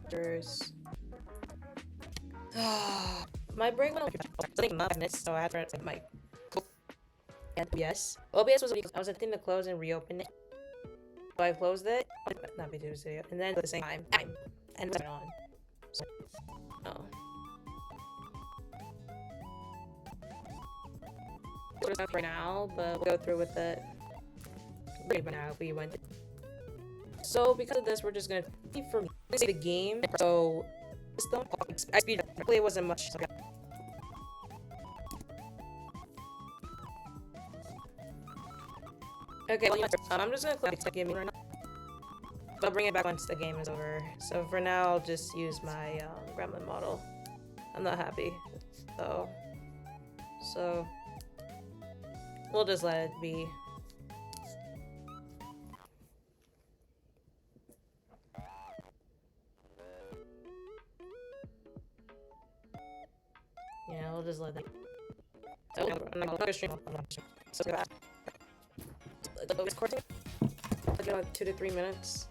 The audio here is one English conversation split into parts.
characters. My brain went on minutes, so I had to like my OBS. OBS was I was attempting to close and reopen it. So I closed it, not video, and then at the same time, and went on. So, oh. Right now, but we'll go through with it. Right now, we went. So because of this, we're just gonna for the game. So system, I speed. Hopefully, it wasn't much. Okay, well, I'm just gonna click the game right now. But I'll bring it back once the game is over. So for now, I'll just use my gremlin model. I'm not happy, though. So we'll just let it be. Yeah, we'll just let it. I'm not gonna stream. So the recording. Like 2 to 3 minutes.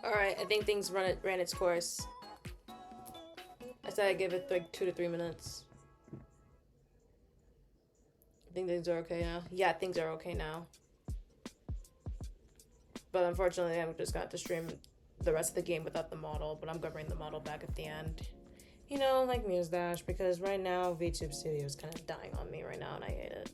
Alright, I think things ran its course. I said I'd give it like 2 to 3 minutes. I think things are okay now. Yeah, things are okay now. But unfortunately, I'm just going to have to stream the rest of the game without the model. But I'm going to bring the model back at the end. You know, like Muse Dash. Because right now, VTube Studio is kind of dying on me right now. And I hate it.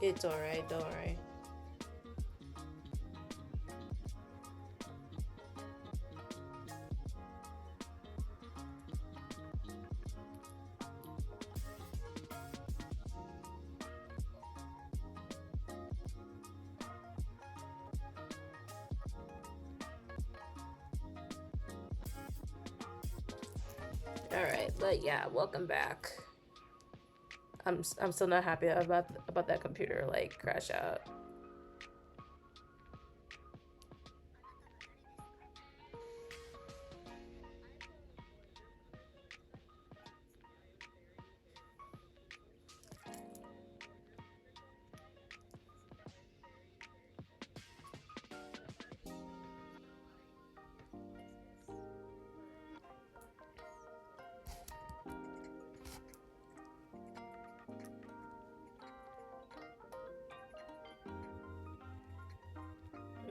It's alright, don't worry. Alright, but yeah, welcome back. I'm still not happy about that computer like crash out.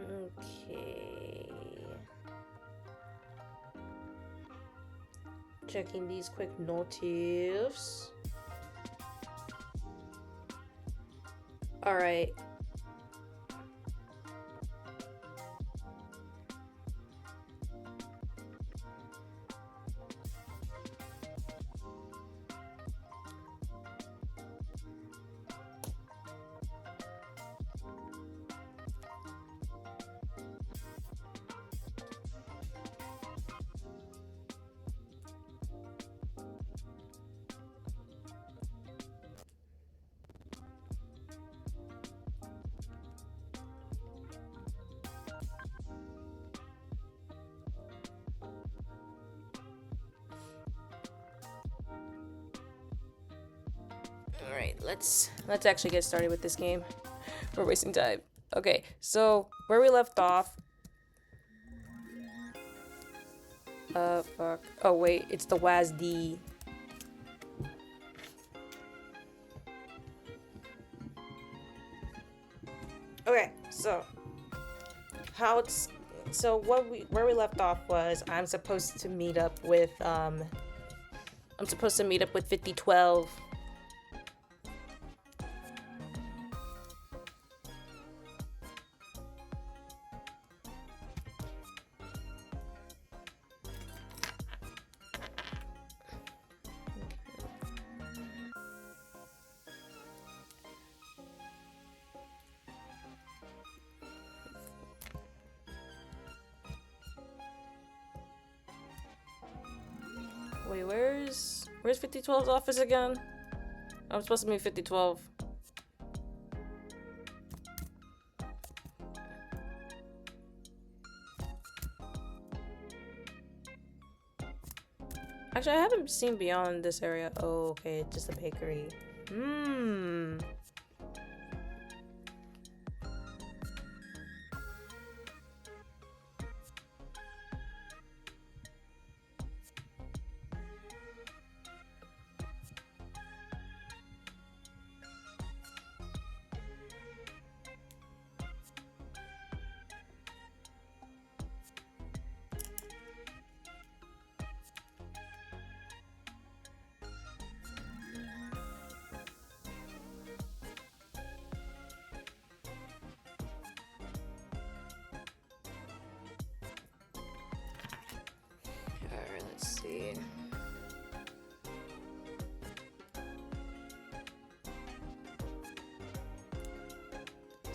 Okay. Checking these quick notifs. All right. Alright, let's actually get started with this game. We're wasting time. Okay, so where we left off. Fuck. Oh wait, it's the WASD. Okay, so where we left off was I'm supposed to meet up with 5012. Wait, where's 5012's office again? I'm supposed to meet 5012. Actually, I haven't seen beyond this area. Oh, okay, it's just a bakery.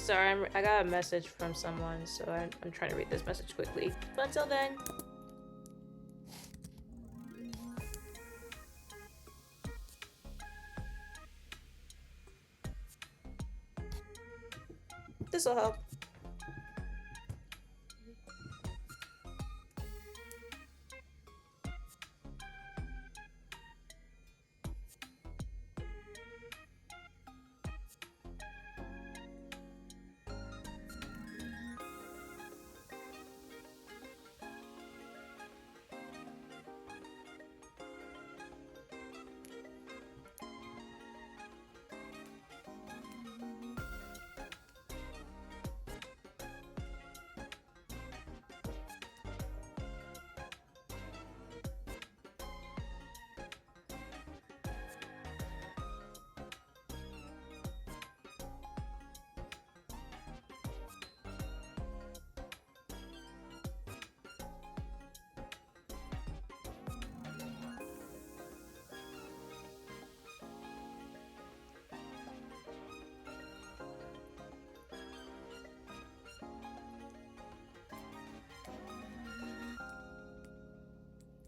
Sorry, I got a message from someone, so I'm trying to read this message quickly. But until then. This'll help.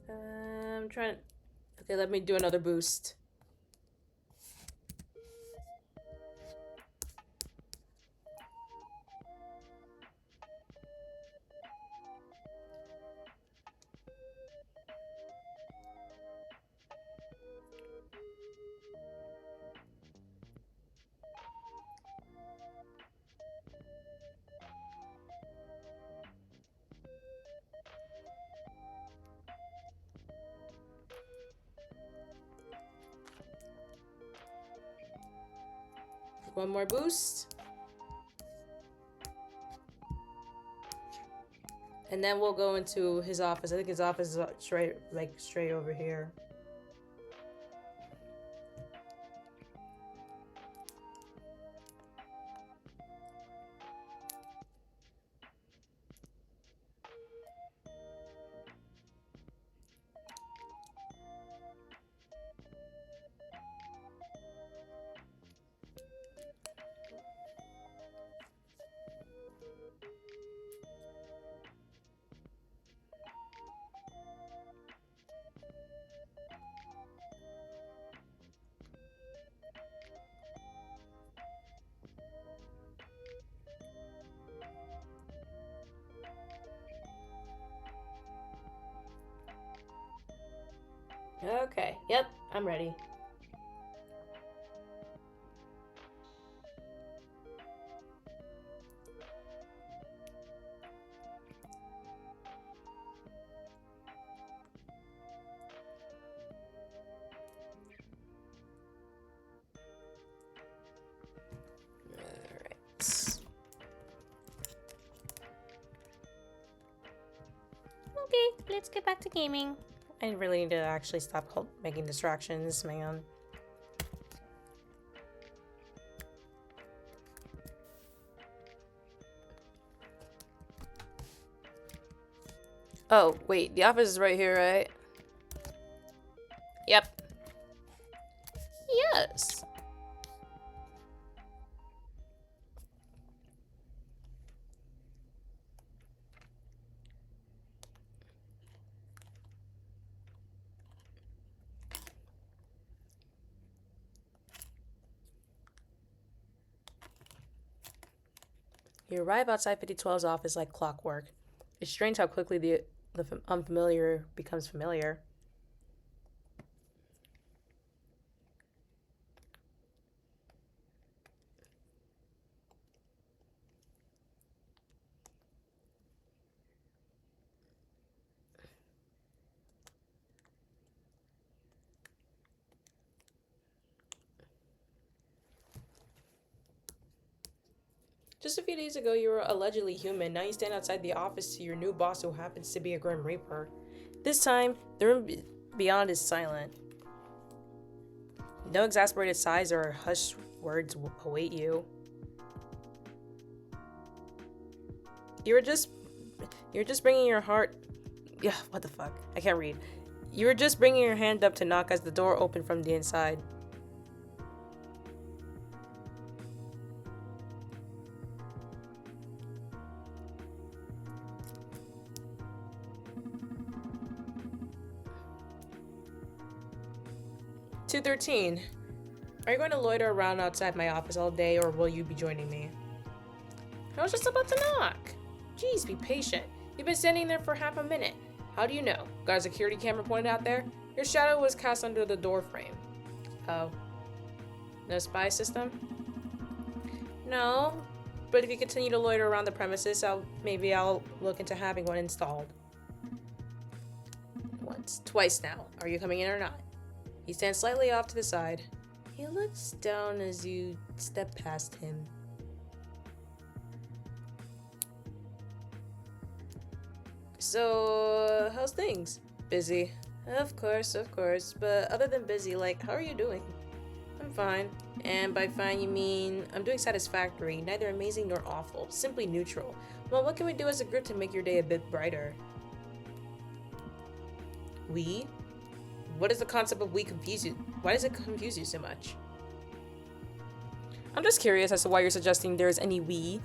I'm trying. Okay, let me do another boost. One more boost. And then we'll go into his office. I think his office is straight over here. Okay, yep, I'm ready. Okay, let's get back to gaming. I really need to actually stop making distractions, man. Oh, wait, the office is right here, right? Yep. Yes. You arrive outside 5012's office like clockwork. It's strange how quickly the unfamiliar becomes familiar. Just a few days ago, you were allegedly human. Now you stand outside the office to your new boss who happens to be a Grim Reaper. This time, the room beyond is silent. No exasperated sighs or hushed words await you. You're just bringing your heart... Yeah, what the fuck? I can't read. You were just bringing your hand up to knock as the door opened from the inside. 213. Are you going to loiter around outside my office all day, or will you be joining me? I was just about to knock. Jeez, be patient. You've been standing there for half a minute. How do you know? Got a security camera pointed out there? Your shadow was cast under the door frame. Oh. No spy system? No. But if you continue to loiter around the premises, maybe I'll look into having one installed. Once. Twice now. Are you coming in or not? He stands slightly off to the side. He looks down as you step past him. So, how's things? Busy. Of course. But other than busy, like, how are you doing? I'm fine. And by fine, you mean I'm doing satisfactory, neither amazing nor awful, simply neutral. Well, what can we do as a group to make your day a bit brighter? We? What does the concept of we confuse you? Why does it confuse you so much? I'm just curious as to why you're suggesting there's any we.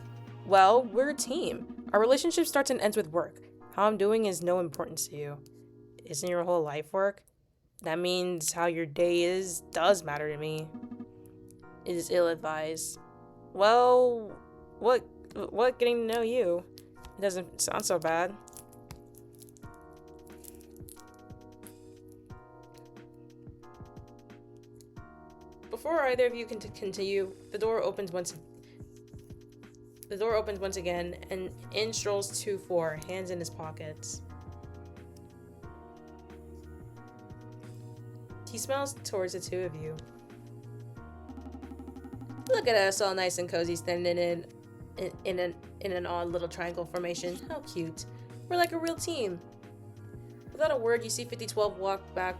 Well, we're a team. Our relationship starts and ends with work. How I'm doing is no importance to you. Isn't your whole life work? That means how your day does matter to me. It is ill-advised. Well, what getting to know you? It doesn't sound so bad. Before either of you can continue, the door opens once again, and in strolls 2-4, hands in his pockets. He smiles towards the two of you. Look at us, all nice and cozy, standing in an odd little triangle formation. How cute. We're like a real team. Without a word, you see 5012 walk back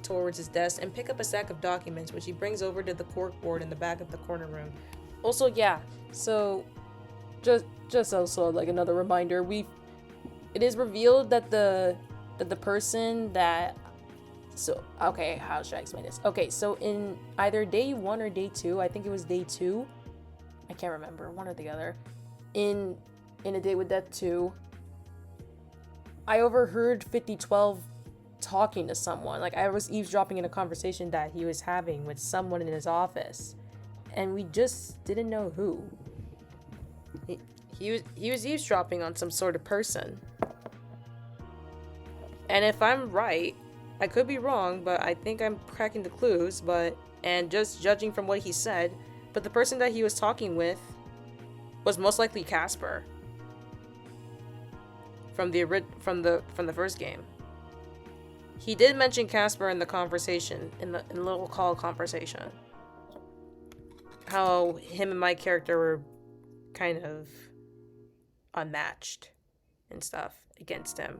towards his desk and pick up a stack of documents, which he brings over to the corkboard in the back of the corner room. Also, yeah, so just also like another reminder, it is revealed that the person that okay, how should I explain this? Okay, so in either day 1 or day 2, I think it was day 2, I can't remember, one or the other, in A Day with Death 2, I overheard 5012 talking to someone. Like, I was eavesdropping in a conversation that he was having with someone in his office, and we just didn't know who. He was eavesdropping on some sort of person. And if I'm right, I could be wrong, but I think I'm cracking the clues, and just judging from what he said, but the person that he was talking with was most likely Casper from the first game. He did mention Casper in the conversation, in the little call conversation. How him and my character were kind of unmatched and stuff against him.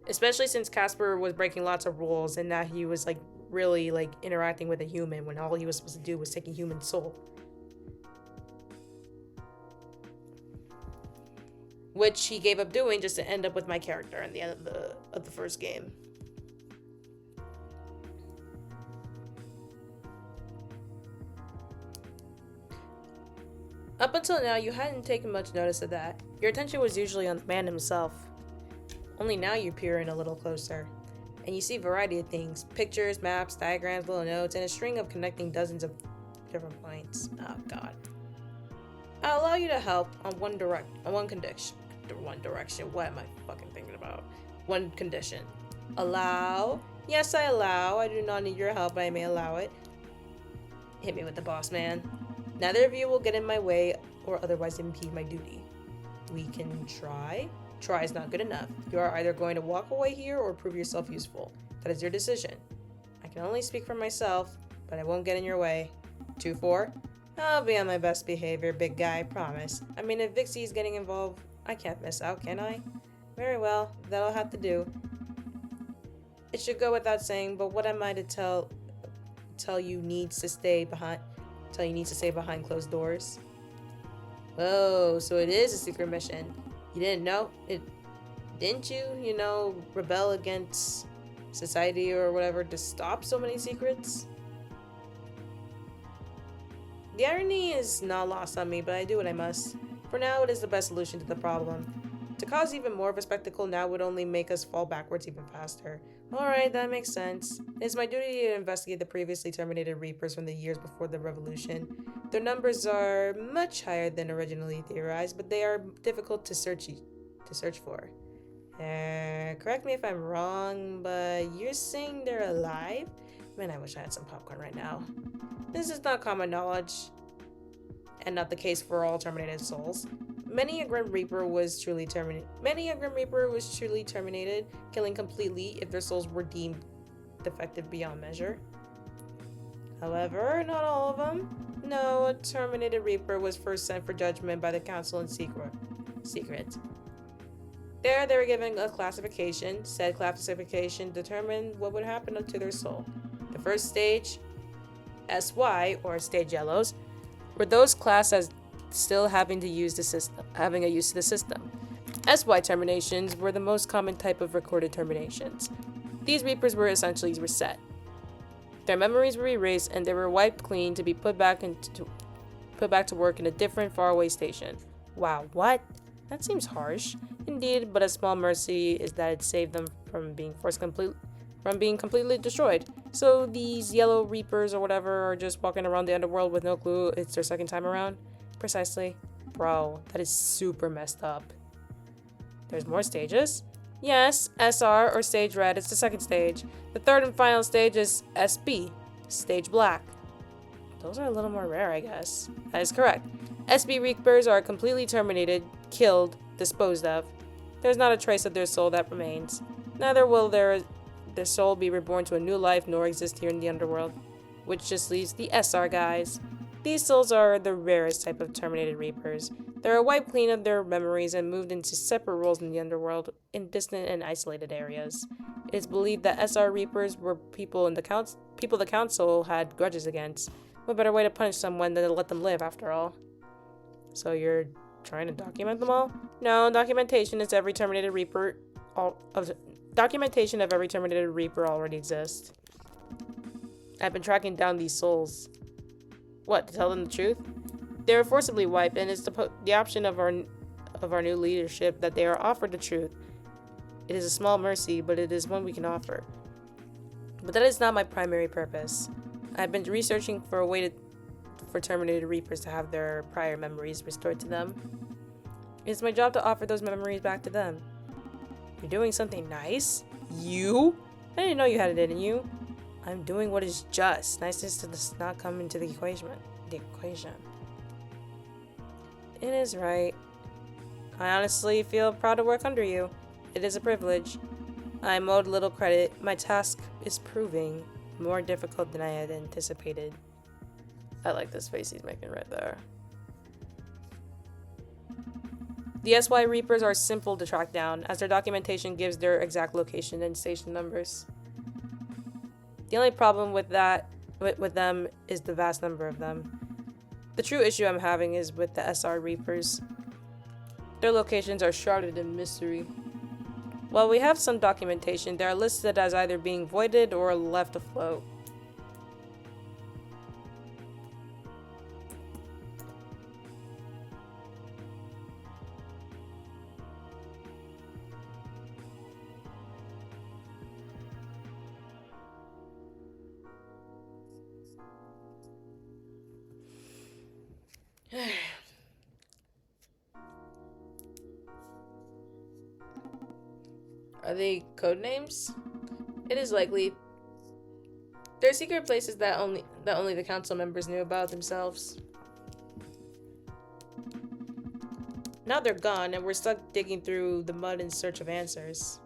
Especially since Casper was breaking lots of rules and that he was like really like interacting with a human when all he was supposed to do was take a human soul. Which he gave up doing just to end up with my character at the end of the first game. Up until now, you hadn't taken much notice of that. Your attention was usually on the man himself. Only now you peer in a little closer, and you see a variety of things. Pictures, maps, diagrams, little notes, and a string of connecting dozens of different points. Oh god. I'll allow you to help on one condition. What am I fucking thinking about? One condition. Allow? Yes, I allow. I do not need your help, but I may allow it. Hit me with the boss man. Neither of you will get in my way or otherwise impede my duty. We can try. Try is not good enough. You are either going to walk away here or prove yourself useful. That is your decision. I can only speak for myself, but I won't get in your way. 2-4? I'll be on my best behavior, big guy, I promise. I mean, if VIXIE is getting involved, I can't miss out, can I? Very well, that'll have to do. It should go without saying, but what am I to tell you needs to stay behind closed doors? Oh, so it is a secret mission. You didn't know it, didn't you? You know, rebel against society or whatever to stop so many secrets? The irony is not lost on me, but I do what I must. For now, it is the best solution to the problem. To cause even more of a spectacle now would only make us fall backwards even faster. Alright, that makes sense. It is my duty to investigate the previously terminated Reapers from the years before the revolution. Their numbers are much higher than originally theorized, but they are difficult to search for. Correct me if I'm wrong, but you're saying they're alive? Man, I wish I had some popcorn right now. This is not common knowledge, and not the case for all terminated souls. Many a Grim Reaper was truly terminated, killing completely if their souls were deemed defective beyond measure. However, not all of them. No, a terminated Reaper was first sent for judgment by the Council in secret. There, they were given a classification. Said classification determined what would happen to their soul. The first stage, SY, or Stage Yellows, were those classed as still having a use to the system. SY terminations were the most common type of recorded terminations. These Reapers were essentially reset. Their memories were erased and they were wiped clean to be put back to work in a different faraway station. Wow, what? That seems harsh. Indeed, but a small mercy is that it saved them from being completely destroyed. So these yellow Reapers or whatever are just walking around the underworld with no clue it's their second time around? Precisely. Bro, that is super messed up. There's more stages? Yes, SR or Stage Red is the second stage. The third and final stage is SB, Stage Black. Those are a little more rare, I guess. That is correct. SB Reapers are completely terminated, killed, disposed of. There's not a trace of their soul that remains. Neither will their soul be reborn to a new life nor exist here in the underworld. Which just leaves the SR guys. These souls are the rarest type of terminated Reapers. They are wiped clean of their memories and moved into separate roles in the underworld, in distant and isolated areas. It is believed that SR Reapers were people the council had grudges against. What better way to punish someone than to let them live, after all? So you're trying to document them all? No, documentation of every terminated Reaper already exists. I've been tracking down these souls. What, to tell them the truth? They were forcibly wiped, and it's the option of our new leadership that they are offered the truth. It is a small mercy, but it is one we can offer. But that is not my primary purpose. I've been researching for a way for terminated Reapers to have their prior memories restored to them. It's my job to offer those memories back to them. You're doing something nice? You? I didn't know you had it in you. I'm doing what is just. Niceness does not come into the equation. It is right. I honestly feel proud to work under you. It is a privilege. I am owed little credit. My task is proving more difficult than I had anticipated. I like this face he's making right there. The SY Reapers are simple to track down, as their documentation gives their exact location and station numbers. The only problem with them is the vast number of them. The true issue I'm having is with the SR Reapers. Their locations are shrouded in mystery. While we have some documentation, they are listed as either being voided or left afloat. Are they code names? It is likely. They're secret places that only the council members knew about themselves. Now they're gone, and we're stuck digging through the mud in search of answers.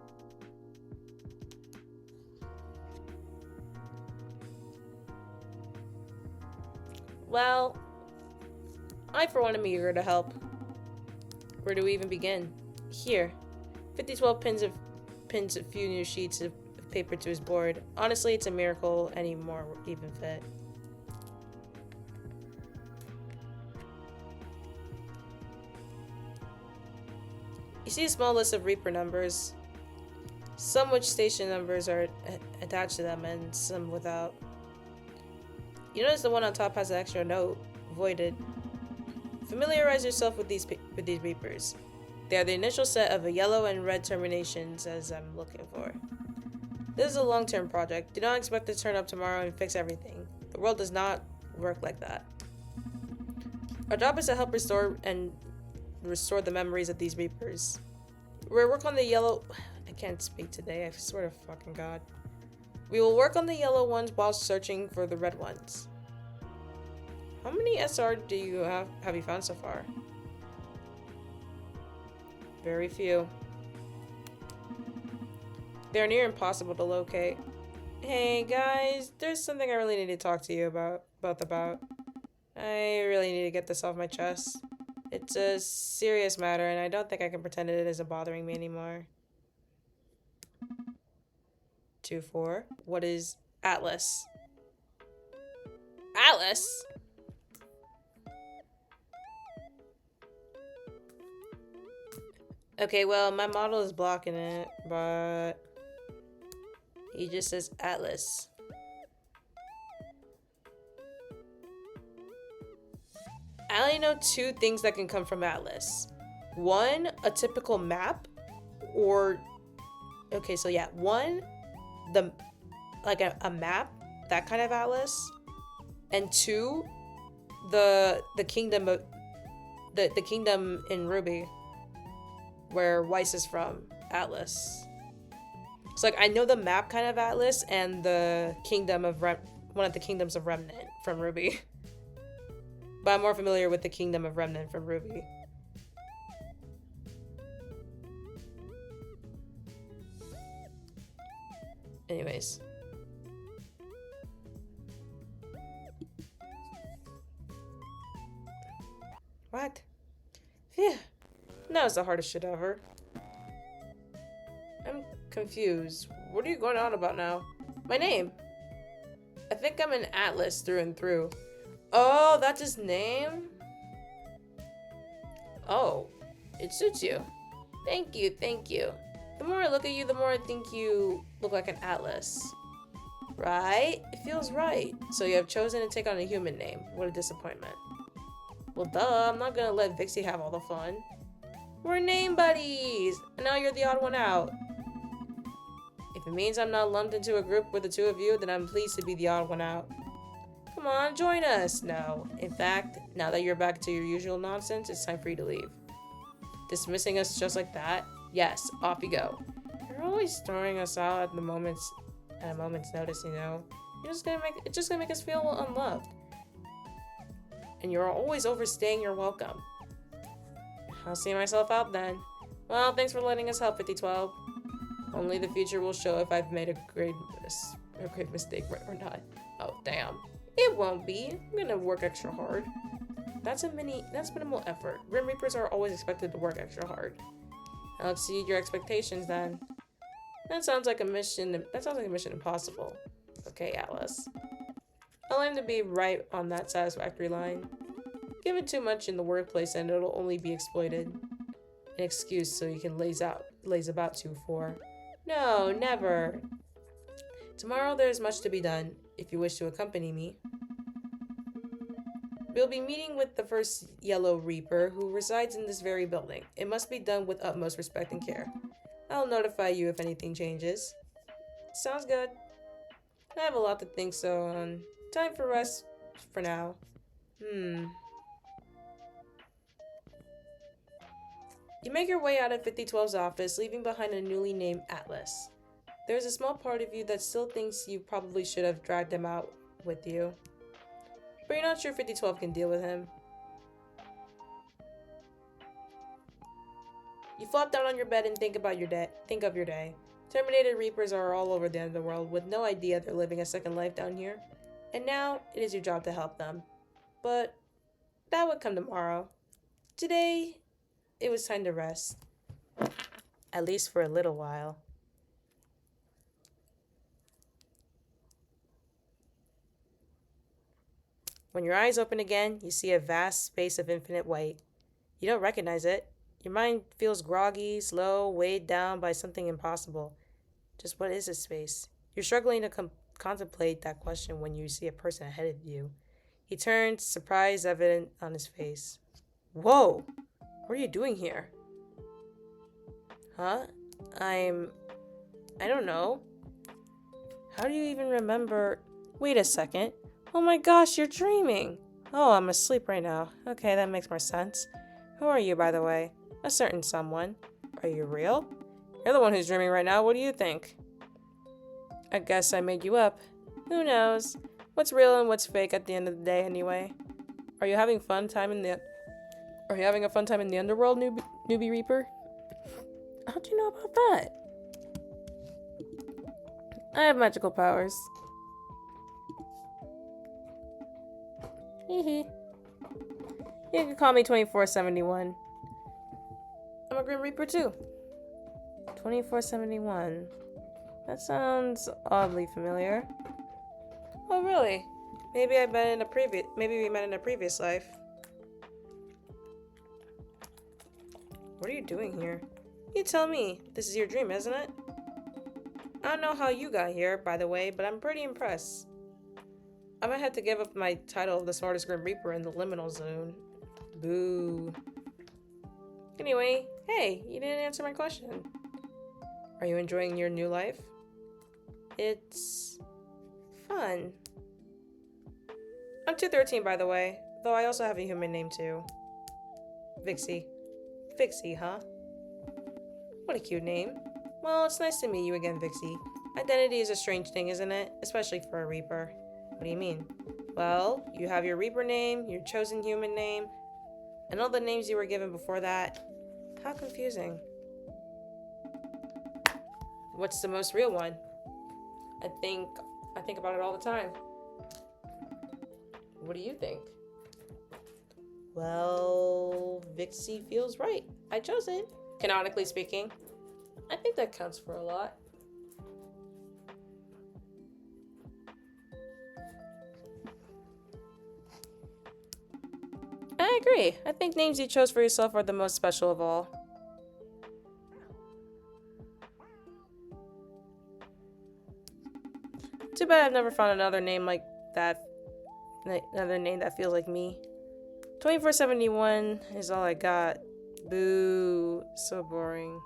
Well, I for one am eager to help. Where do we even begin? Here. 5012 pins a few new sheets of paper to his board. Honestly, it's a miracle any more even fit. You see a small list of Reaper numbers. Some which station numbers are attached to them and some without. You notice the one on top has an extra note, voided. Familiarize yourself with these Reapers. They are the initial set of yellow and red terminations as I'm looking for. This is a long-term project. Do not expect to turn up tomorrow and fix everything. The world does not work like that. Our job is to help restore the memories of these Reapers. We'll work on the yellow... I can't speak today, I swear to fucking God. We will work on the yellow ones while searching for the red ones. How many SR do you have you found so far? Very few. They're near impossible to locate. Hey guys, there's something I really need to talk to you about. I really need to get this off my chest. It's a serious matter and I don't think I can pretend it isn't bothering me anymore. 2-4. What is Atlas? Atlas? Okay, well, my model is blocking it, but he just says Atlas. I only know 2 things that can come from Atlas. 1, a typical map, or... Okay, so yeah, 1, like a map, that kind of Atlas, and 2, the kingdom of... The kingdom in RWBY. Where Weiss is from, Atlas. So like I know the map kind of Atlas and the kingdom of one of the kingdoms of Remnant from RWBY. But I'm more familiar with the kingdom of Remnant from RWBY. Anyways. What? Phew. That was the hardest shit ever. I'm confused. What are you going on about now? My name. I think I'm an Atlas through and through. Oh, that's his name? Oh, it suits you. Thank you, thank you. The more I look at you, the more I think you look like an Atlas. Right? It feels right. So you have chosen to take on a human name. What a disappointment. Well, duh, I'm not gonna let VIXIE have all the fun. We're name buddies! And now you're the odd one out. If it means I'm not lumped into a group with the 2 of you, then I'm pleased to be the odd one out. Come on, join us! No. In fact, now that you're back to your usual nonsense, it's time for you to leave. Dismissing us just like that? Yes, off you go. You're always throwing us out at a moment's notice, you know? It's just gonna make us feel unloved. And you're always overstaying your welcome. I'll see myself out then. Well, thanks for letting us help, 5012. Only the future will show if I've made a grave mistake or not. Oh, damn. It won't be. I'm gonna work extra hard. That's minimal effort. Grim Reapers are always expected to work extra hard. I'll exceed your expectations then. That sounds like a mission impossible. Okay, Atlas. I'll aim to be right on that satisfactory line. Give it too much in the workplace and it'll only be exploited. An excuse so you can laze about 2-4. No, never. Tomorrow there's much to be done, if you wish to accompany me. We'll be meeting with the first Yellow Reaper, who resides in this very building. It must be done with utmost respect and care. I'll notify you if anything changes. Sounds good. I have a lot to think on. Time for rest for now. You make your way out of 5012's office, leaving behind a newly named Atlas. There's a small part of you that still thinks you probably should have dragged him out with you. But you're not sure 5012 can deal with him. You flop down on your bed and think of your day. Terminated Reapers are all over the underworld with no idea they're living a second life down here. And now, it is your job to help them. But that would come tomorrow. Today, it was time to rest. At least for a little while. When your eyes open again, you see a vast space of infinite white. You don't recognize it. Your mind feels groggy, slow, weighed down by something impossible. Just what is this space? You're struggling to contemplate that question when you see a person ahead of you. He turns, surprise evident on his face. Whoa! What are you doing here? Huh? I don't know. How do you even remember? Wait a second. Oh my gosh, you're dreaming. Oh, I'm asleep right now. Okay, that makes more sense. Who are you, by the way? A certain someone. Are you real? You're the one who's dreaming right now. What do you think? I guess I made you up. Who knows? What's real and what's fake at the end of the day, anyway? Are you having a fun time in the underworld, newbie Reaper? How do you know about that? I have magical powers. Hee. You can call me 2471. I'm a Grim Reaper too. 2471. That sounds oddly familiar. Oh really? Maybe we met in a previous life. What are you doing here? You tell me. This is your dream, isn't it? I don't know how you got here, by the way, but I'm pretty impressed. I might have to give up my title of the smartest Grim Reaper in the liminal zone. Boo. Anyway, hey, you didn't answer my question. Are you enjoying your new life? It's fun. I'm 213, by the way, though I also have a human name too. Vixie. Vixie, huh? What a cute name. Well, it's nice to meet you again, Vixie. Identity is a strange thing, isn't it? Especially for a Reaper. What do you mean? Well, you have your Reaper name, your chosen human name, and all the names you were given before that. How confusing. What's the most real one? I think about it all the time. What do you think? Well, Vixie feels right. I chose it. Canonically speaking, I think that counts for a lot. I agree. I think names you chose for yourself are the most special of all. Too bad I've never found another name like that. Another name that feels like me. 2471 is all I got. Boo. So boring.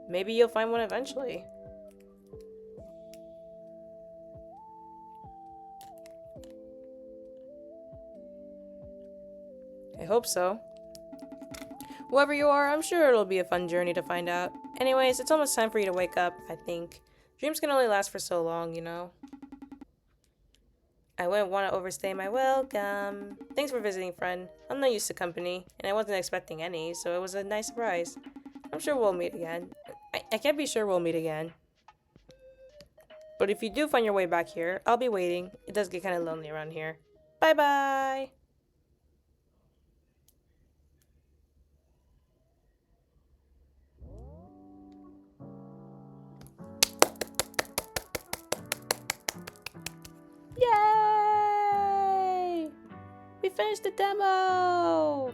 Maybe you'll find one eventually. I hope so. Whoever you are, I'm sure it'll be a fun journey to find out. Anyways, it's almost time for you to wake up, I think. Dreams can only last for so long, you know? I wouldn't want to overstay my welcome. Thanks for visiting, friend. I'm not used to company, and I wasn't expecting any, so it was a nice surprise. I'm sure we'll meet again. I can't be sure we'll meet again. But if you do find your way back here, I'll be waiting. It does get kind of lonely around here. Bye-bye! Yay! We finished the demo!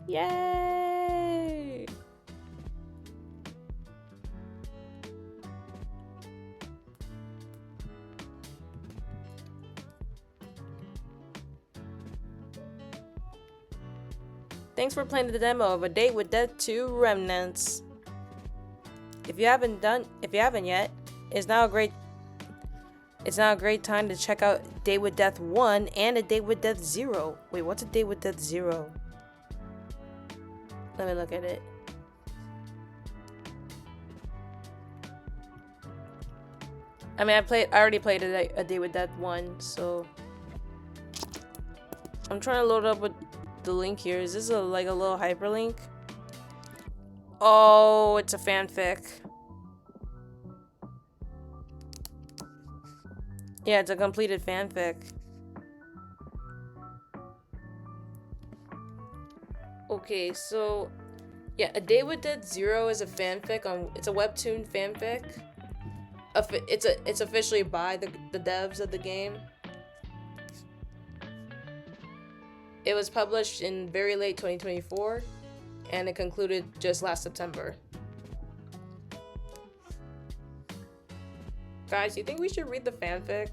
Yay! Thanks for playing the demo of A Date with Death 2 Remnants. If you haven't yet, it's now a great time to check out Date with Death 1 and A Date with Death 0. Wait, what's A Date with Death 0? Let me look at it. I mean, I already played A Date with Death 1, so I'm trying to load up with the link here. Is this like a little hyperlink? Oh, it's a fanfic. Yeah, it's a completed fanfic. Okay, so yeah, A Day with Dead 0 is a fanfic it's a webtoon fanfic. It's officially by the devs of the game. It was published in very late 2024, and it concluded just last September. Guys, do you think we should read the fanfic?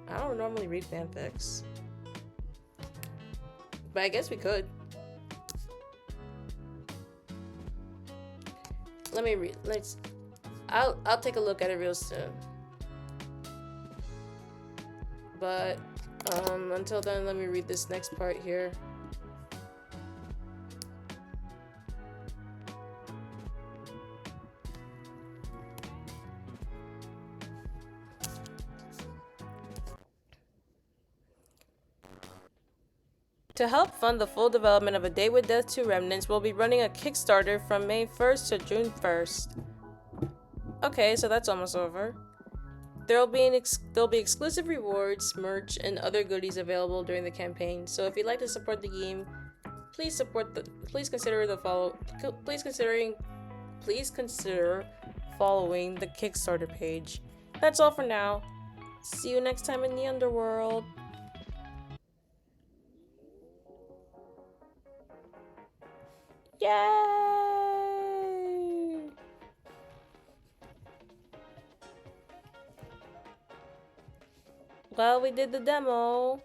I don't normally read fanfics, but I guess we could. Let me read. I'll take a look at it real soon. But until then, let me read this next part here. To help fund the full development of A Day with Death 2 Remnants, we'll be running a Kickstarter from May 1st to June 1st. Okay, so that's almost over. There'll be exclusive rewards, merch, and other goodies available during the campaign. So if you'd like to support the game, please consider following the Kickstarter page. That's all for now. See you next time in the underworld. Yay! Well, we did the demo.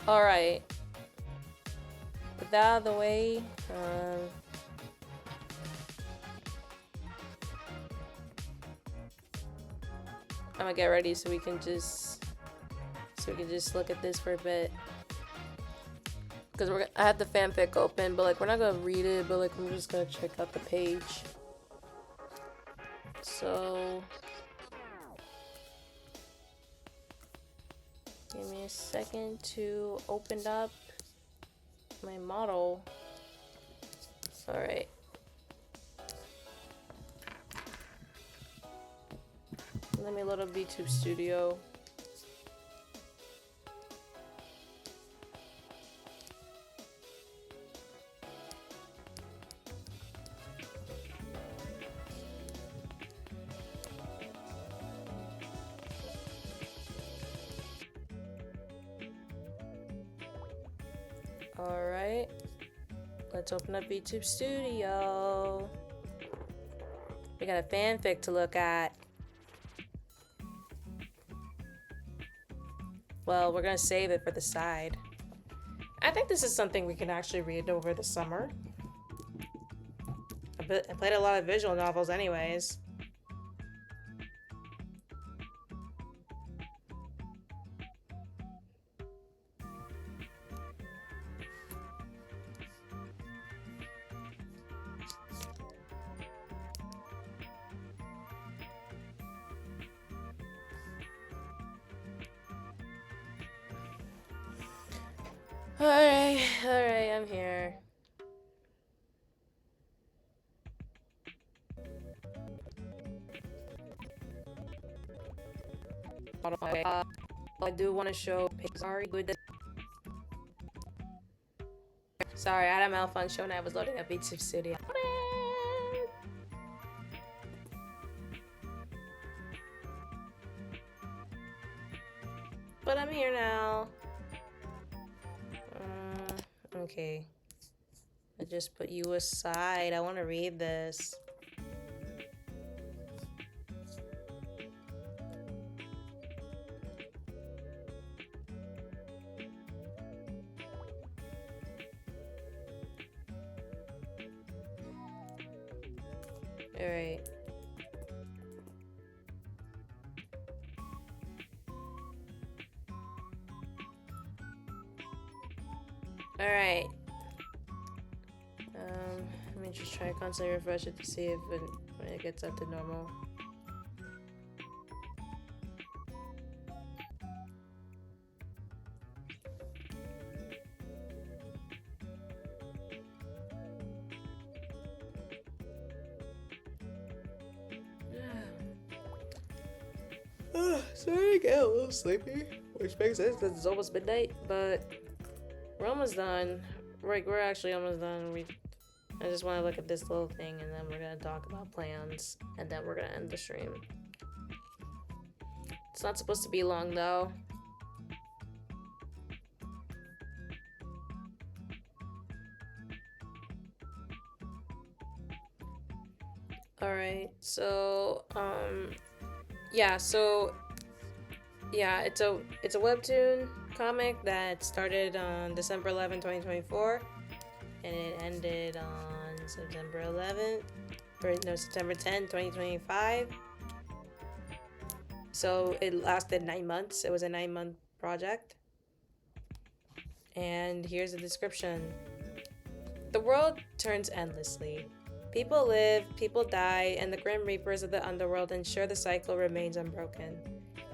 Alright. With that out of the way, I'm gonna get ready so we can just look at this for a bit. Because I have the fanfic open, but like we're not gonna read it, but like we're just gonna check out the page. So give me a second to open up my model. Alright. Let me load up VTube Studio. Alright, let's open up VTube Studio. We got a fanfic to look at. Well, we're gonna save it for the side. I think this is something we can actually read over the summer. I played a lot of visual novels anyways. Alright, I'm here. I do want to show. Sorry, I had a malfunction when I was loading up VTube Studio. But I'm here now. Okay. I just put you aside. I want to read this. All right. Alright. Let me just try to constantly refresh it to see if when it gets up to normal. Sorry to get a little sleepy, which makes sense because it's almost midnight, but we're almost done. We're actually almost done. I just want to look at this little thing and then we're going to talk about plans and then we're going to end the stream. It's not supposed to be long though. Alright, so, yeah, it's a webtoon comic that started on December 11, 2024, and it ended on September 10, 2025. So it lasted 9 months. It was a 9-month project. And here's the description. The world turns endlessly. People live, people die, and the Grim Reapers of the underworld ensure the cycle remains unbroken.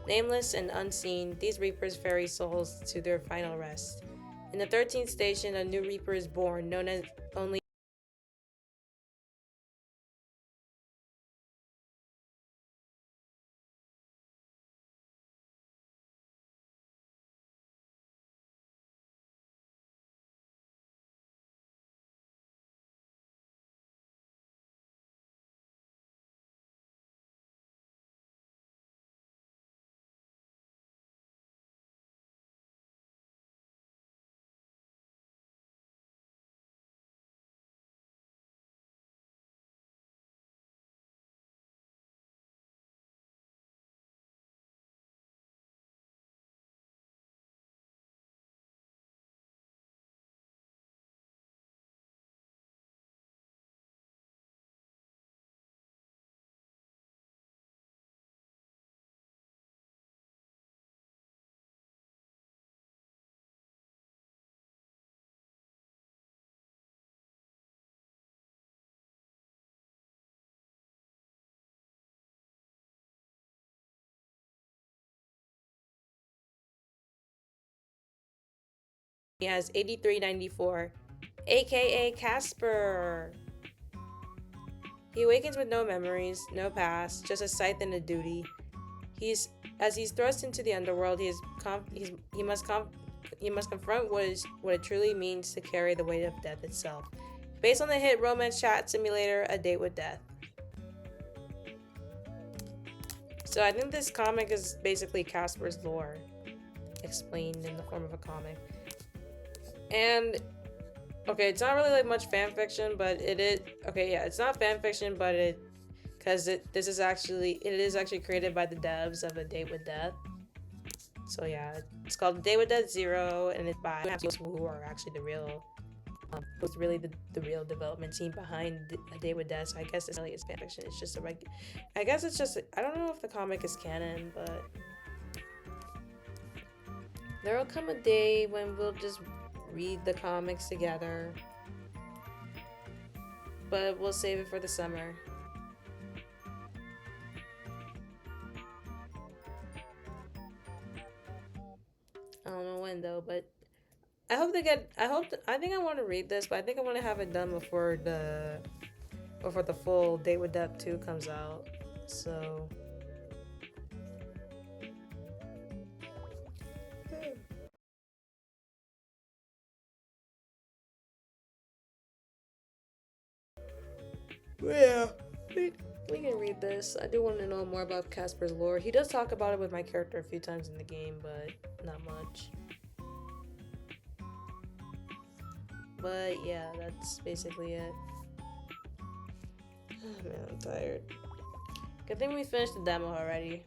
Nameless and unseen, these Reapers ferry souls to their final rest. In the 13th station, a new Reaper is born, known as only he has 8394, aka Casper. He awakens with no memories, no past, just a scythe and a duty. As he's thrust into the underworld, he must confront what it truly means to carry the weight of death itself. Based on the hit romance chat simulator, A Date with Death. So I think this comic is basically Casper's lore explained in the form of a comic. And okay, it's not really like much fan fiction, but it is okay. Yeah, it's not fan fiction, but it is actually created by the devs of A Date with Death. So yeah, it's called A Date with Death Zero, and it's by people who are actually the real, who's really the real development team behind A Date with Death. So I guess it's really fan fiction. It's just I guess it's just I don't know if the comic is canon, but there will come a day when we'll just read the comics together, but we'll save it for the summer. I don't know when though, but I think I want to read this, but I think I want to have it done before the full Date with Death 2 comes out. So yeah, we can read this. I do want to know more about Casper's lore. He does talk about it with my character a few times in the game, but not much. But yeah, that's basically it. Oh, man, I'm tired. Good thing we finished the demo already.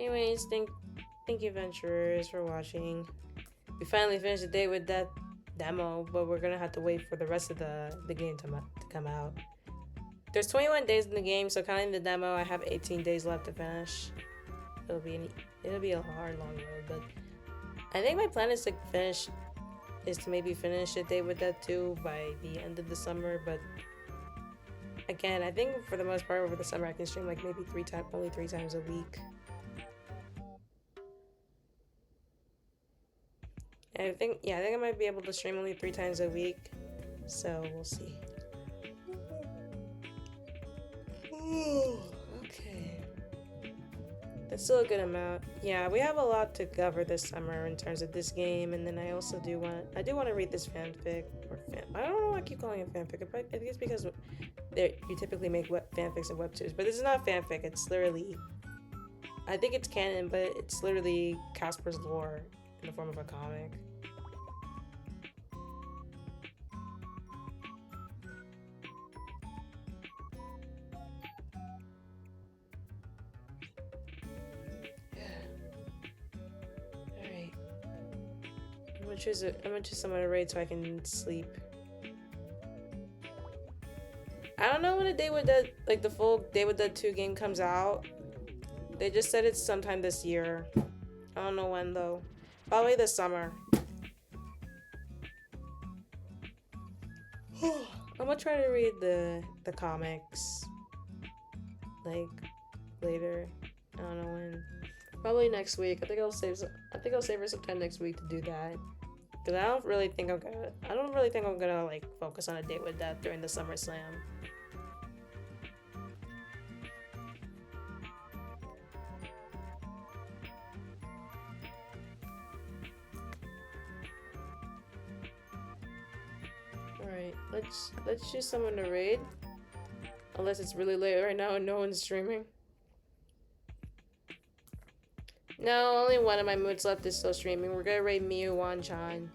Anyways, thank you, adventurers, for watching. We finally finished the day with that demo, but we're gonna have to wait for the rest of the game to come out. There's 21 days in the game, so counting the demo, I have 18 days left to finish. It'll be a hard, long road, but I think my plan is to maybe finish a day with that too by the end of the summer. But again, I think for the most part over the summer I can stream like maybe only three times a week. And I think I might be able to stream only 3 times a week, so we'll see. Okay, that's still a good amount. Yeah, we have a lot to cover this summer in terms of this game, and then I also do want to read this fanfic I don't know why I keep calling it fanfic. I think it's because you typically make fanfics and webtoons, but this is not fanfic. It's literally, I think it's canon, but it's literally Casper's lore in the form of a comic. I'm gonna choose someone to raid so I can sleep. I don't know when a Day with Dead, like the full Day with Dead 2 game comes out. They just said it's sometime this year. I don't know when though. Probably this summer. I'm gonna try to read the comics like later. I don't know when. Probably next week. I think I'll save her some time next week to do that. Because I don't really think I'm gonna like focus on a Day with Death during the Summer Slam. Alright, let's choose someone to raid. Unless it's really late right now and no one's streaming. No, only one of my moods left is still streaming. We're gonna raid Miyu Wan-chan.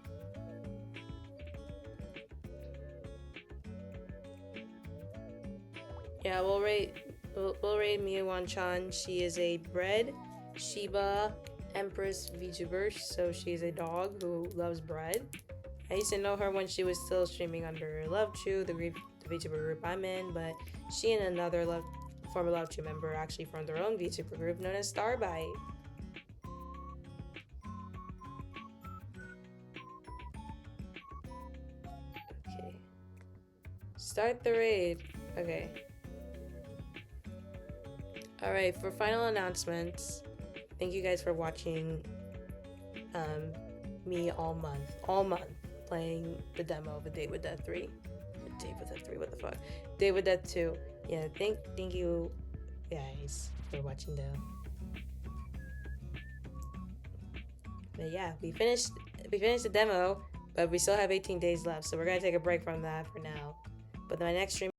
Yeah, we'll raid Miyu Wan-chan. She is a bred Shiba Empress VTuber, so she's a dog who loves bread. I used to know her when she was still streaming under Love-Chu, the VTuber group I'm in, but she and another former Love-Chu member actually formed their own VTuber group known as RWBY. Start the raid. Okay. Alright, for final announcements, thank you guys for watching me all month playing the demo of A Day with Death 3. Day with Death 3, what the fuck? Day with Death 2. Yeah, thank you guys for watching though. But yeah, we finished the demo, but we still have 18 days left, so we're gonna take a break from that for now. But my next stream